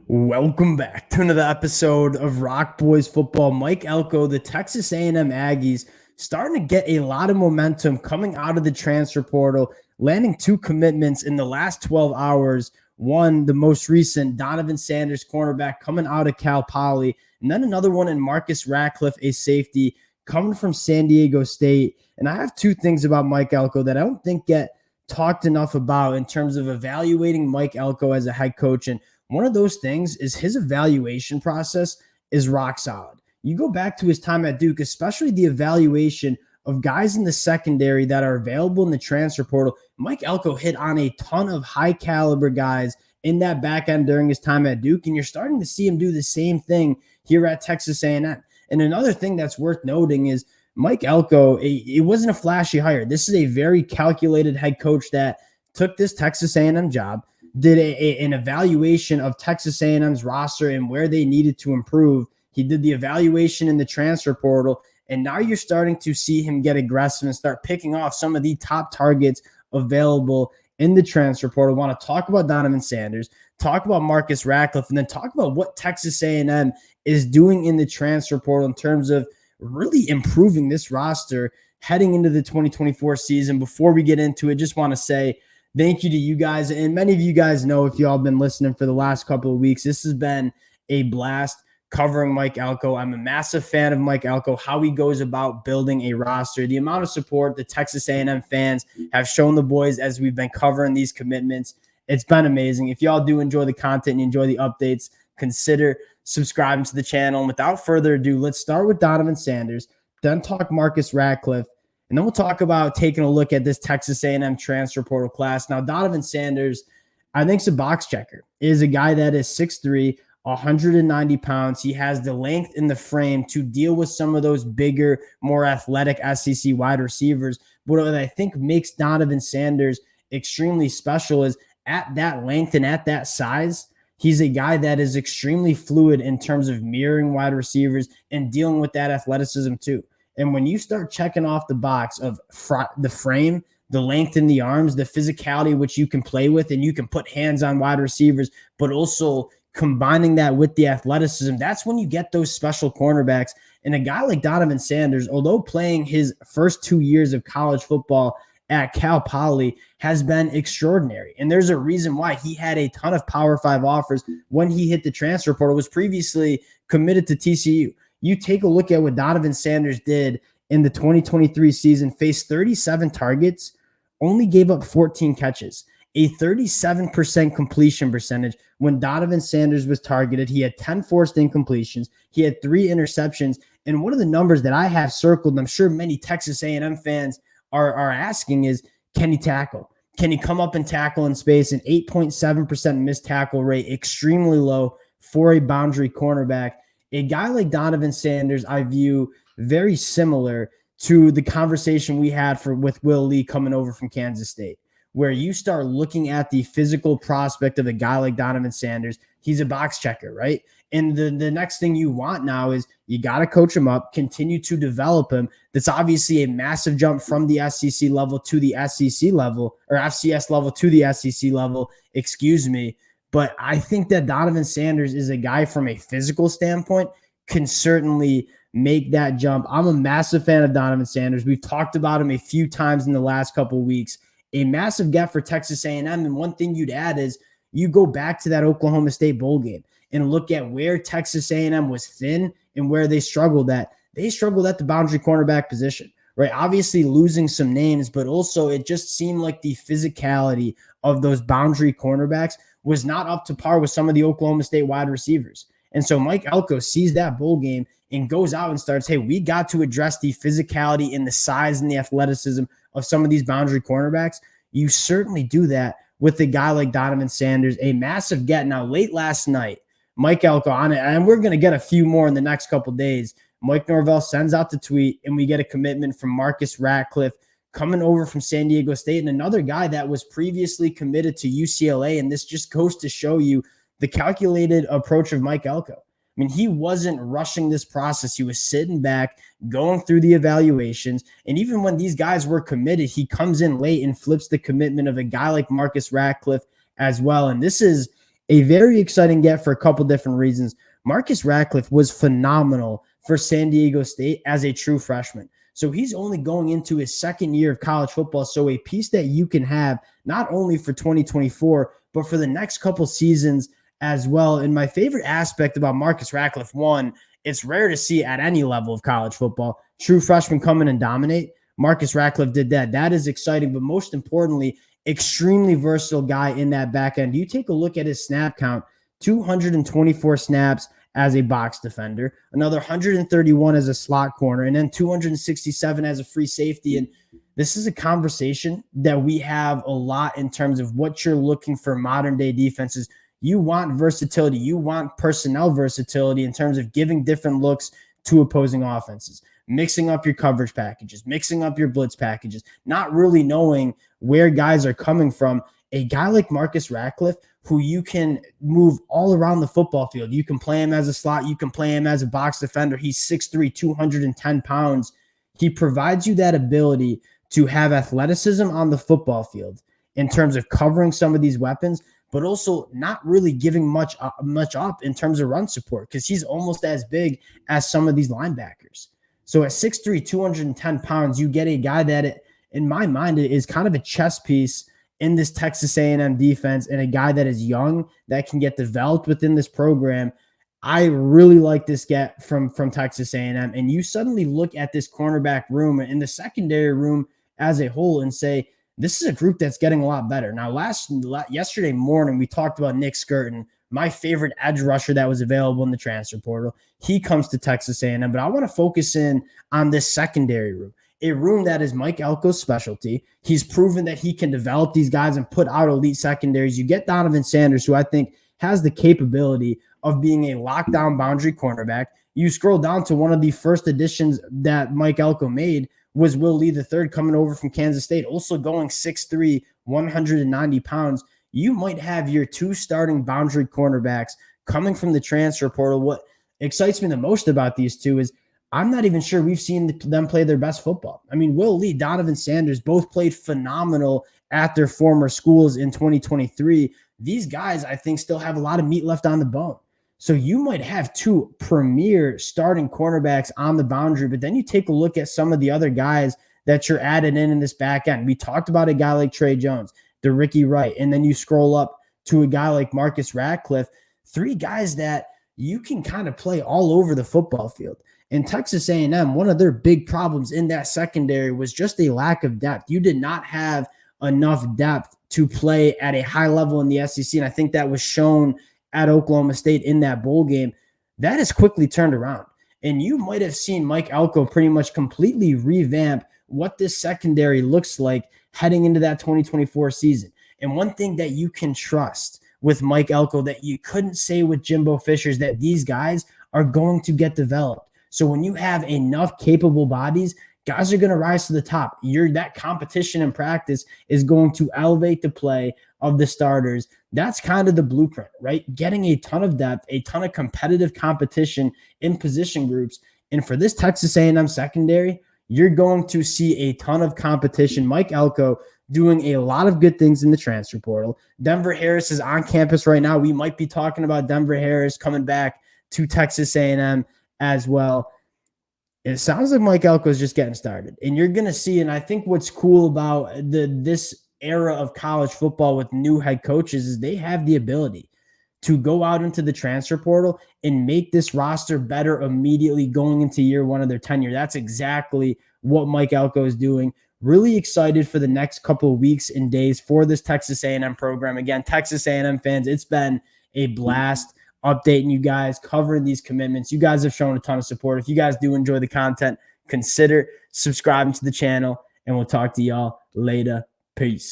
Welcome back to another episode of Rock Boys Football. Mike Elko, the Texas A&M Aggies, starting to get a lot of momentum coming out of the transfer portal, landing two commitments in the last 12 hours. One, the most recent, Donovan Saunders, cornerback, coming out of Cal Poly, and then another one in Marcus Ratcliffe, a safety, coming from San Diego State. And I have two things about Mike Elko that I don't think get talked enough about in terms of evaluating Mike Elko as a head coach. And one of those things is his evaluation process is rock solid. You go back to his time at Duke, especially the evaluation of guys in the secondary that are available in the transfer portal. Mike Elko hit on a ton of high caliber guys in that back end during his time at Duke, and you're starting to see him do the same thing here at Texas A&M. And another thing that's worth noting is Mike Elko, it wasn't a flashy hire. This is a very calculated head coach that took this Texas A&M job, did an evaluation of Texas A&M's roster and where they needed to improve. He did the evaluation in the transfer portal, and now you're starting to see him get aggressive and start picking off some of the top targets available in the transfer portal. I want to talk about Donovan Saunders, talk about Marcus Ratcliffe, and then talk about what Texas A&M is doing in the transfer portal in terms of really improving this roster heading into the 2024 season. Before we get into it, just want to say thank you to you guys. And many of you guys know, if y'all been listening for the last couple of weeks, this has been a blast covering Mike Elko. I'm a massive fan of Mike Elko, how he goes about building a roster, the amount of support the Texas A&M fans have shown the boys as we've been covering these commitments. It's been amazing. If y'all do enjoy the content and enjoy the updates, consider subscribing to the channel. And without further ado, let's start with Donovan Saunders, then talk Marcus Ratcliffe, and then we'll talk about taking a look at this Texas A&M transfer portal class. Now, Donovan Saunders, I think, is a box checker. Is a guy that is 6'3", 190 pounds. He has the length in the frame to deal with some of those bigger, more athletic SEC wide receivers. But what I think makes Donovan Saunders extremely special is at that length and at that size, he's a guy that is extremely fluid in terms of mirroring wide receivers and dealing with that athleticism too. And when you start checking off the box of the frame, the length in the arms, the physicality which you can play with, and you can put hands on wide receivers, but also combining that with the athleticism, that's when you get those special cornerbacks. And a guy like Donovan Saunders, although playing his first 2 years of college football at Cal Poly, has been extraordinary. And there's a reason why he had a ton of Power 5 offers when he hit the transfer portal, was previously committed to TCU. You take a look at what Donovan Saunders did in the 2023 season, faced 37 targets, only gave up 14 catches, a 37% completion percentage. When Donovan Saunders was targeted, he had 10 forced incompletions. He had 3 interceptions. And one of the numbers that I have circled, and I'm sure many Texas A&M fans are asking, is, can he tackle? Can he come up and tackle in space? An 8.7% missed tackle rate, extremely low for a boundary cornerback. A guy like Donovan Saunders, I view very similar to the conversation we had with Will Lee coming over from Kansas State, where you start looking at the physical prospect of a guy like Donovan Saunders. He's a box checker, right? And the next thing you want now is you got to coach him up, continue to develop him. That's obviously a massive jump from the SEC level to the SEC level, or FCS level to the SEC level, excuse me. But I think that Donovan Saunders is a guy from a physical standpoint can certainly make that jump. I'm a massive fan of Donovan Saunders. We've talked about him a few times in the last couple of weeks. A massive get for Texas A&M. And one thing you'd add is you go back to that Oklahoma State bowl game and look at where Texas A&M was thin and where they struggled at. They struggled at the boundary cornerback position, right? Obviously losing some names, but also it just seemed like the physicality of those boundary cornerbacks was not up to par with some of the Oklahoma State wide receivers. And so Mike Elko sees that bowl game and goes out and starts, hey, we got to address the physicality and the size and the athleticism of some of these boundary cornerbacks. You certainly do that with a guy like Donovan Saunders, a massive get. Now, late last night, Mike Elko on it, and we're going to get a few more in the next couple of days. Mike Norvell sends out the tweet, and we get a commitment from Marcus Ratcliffe coming over from San Diego State, and another guy that was previously committed to UCLA. And this just goes to show you the calculated approach of Mike Elko. I mean, he wasn't rushing this process. He was sitting back, going through the evaluations. And even when these guys were committed, he comes in late and flips the commitment of a guy like Marcus Ratcliffe as well. And this is a very exciting get for a couple different reasons. Marcus Ratcliffe was phenomenal for San Diego State as a true freshman. So he's only going into his second year of college football. So a piece that you can have not only for 2024, but for the next couple seasons as well. And my favorite aspect about Marcus Ratcliffe, one, it's rare to see at any level of college football true freshmen come in and dominate. Marcus Ratcliffe did that. That is exciting, but most importantly, extremely versatile guy in that back end. You take a look at his snap count, 224 snaps as a box defender, another 131 as a slot corner, and then 267 as a free safety. And this is a conversation that we have a lot in terms of what you're looking for modern day defenses. You want versatility. You want personnel versatility in terms of giving different looks to opposing offenses, mixing up your coverage packages, mixing up your blitz packages, not really knowing where guys are coming from. A guy like Marcus Ratcliffe, who you can move all around the football field. You can play him as a slot. You can play him as a box defender. He's 6'3", 210 pounds. He provides you that ability to have athleticism on the football field in terms of covering some of these weapons, but also not really giving much up in terms of run support because he's almost as big as some of these linebackers. So at 6'3", 210 pounds, you get a guy that, in my mind, is kind of a chess piece in this Texas A&M defense, and a guy that is young that can get developed within this program. I really like this get from Texas A&M. And you suddenly look at this cornerback room and the secondary room as a whole and say, this is a group that's getting a lot better. Now, yesterday morning, we talked about Nick Skirton, my favorite edge rusher that was available in the transfer portal. He comes to Texas A&M, but I want to focus in on this secondary room, a room that is Mike Elko's specialty. He's proven that he can develop these guys and put out elite secondaries. You get Donovan Saunders, who I think has the capability of being a lockdown boundary cornerback. You scroll down to one of the first additions that Mike Elko made was Will Lee III coming over from Kansas State, also going 6'3", 190 pounds. You might have your two starting boundary cornerbacks coming from the transfer portal. What excites me the most about these two is I'm not even sure we've seen them play their best football. I mean, Will Lee, Donovan Saunders both played phenomenal at their former schools in 2023. These guys, I think, still have a lot of meat left on the bone. So you might have two premier starting cornerbacks on the boundary, but then you take a look at some of the other guys that you're adding in this back end. We talked about a guy like Trey Jones, the Ricky Wright, and then you scroll up to a guy like Marcus Ratcliffe, three guys that you can kind of play all over the football field. And Texas A&M, one of their big problems in that secondary was just a lack of depth. You did not have enough depth to play at a high level in the SEC, and I think that was shown at Oklahoma State in that bowl game. That has quickly turned around. And you might have seen Mike Elko pretty much completely revamp what this secondary looks like heading into that 2024 season. And one thing that you can trust with Mike Elko that you couldn't say with Jimbo Fisher is that these guys are going to get developed. So when you have enough capable bodies, guys are going to rise to the top. That competition in practice is going to elevate the play of the starters. That's kind of the blueprint, right? Getting a ton of depth, a ton of competitive competition in position groups. And for this Texas A&M secondary, you're going to see a ton of competition. Mike Elko doing a lot of good things in the transfer portal. Denver Harris is on campus right now. We might be talking about Denver Harris coming back to Texas A&M as well. It sounds like Mike Elko is just getting started. And you're going to see, and I think what's cool about this era of college football with new head coaches is they have the ability to go out into the transfer portal and make this roster better immediately going into year one of their tenure. That's exactly what Mike Elko is doing. Really excited for the next couple of weeks and days for this Texas A&M program. Again, Texas A&M fans, it's been a blast updating you guys, covering these commitments. You guys have shown a ton of support. If you guys do enjoy the content, consider subscribing to the channel, and we'll talk to y'all later. Peace.